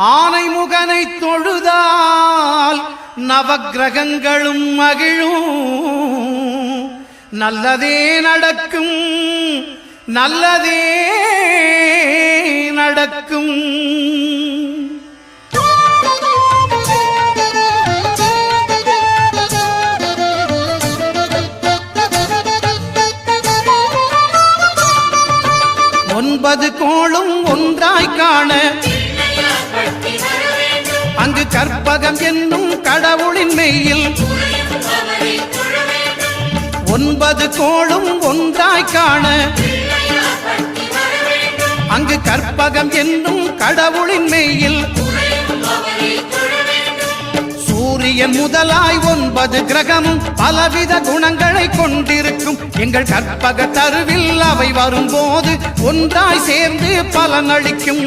ஆனைமுகனை தொழுதால் நவக்கிரகங்களும் மகிழும். நல்லதே நடக்கும், நல்லதே நடக்கும். ஒன்பது கோளும் ஒன்றாய் காண அங்கு கற்பகம் என்னும் கடவுளின் மெய்யில் ஒன்பது கோளும் ஒன்றாய் காண அங்கு கற்பகம் என்னும் கடவுளின் மெய்யில் சூரியன் முதலாய் 9 கிரகமும் பலவித குணங்களை கொண்டிருக்கும். எங்கள் கற்பக தருவில் அவை வரும்போது ஒன்றாய் சேர்ந்து பலனளிக்கும்.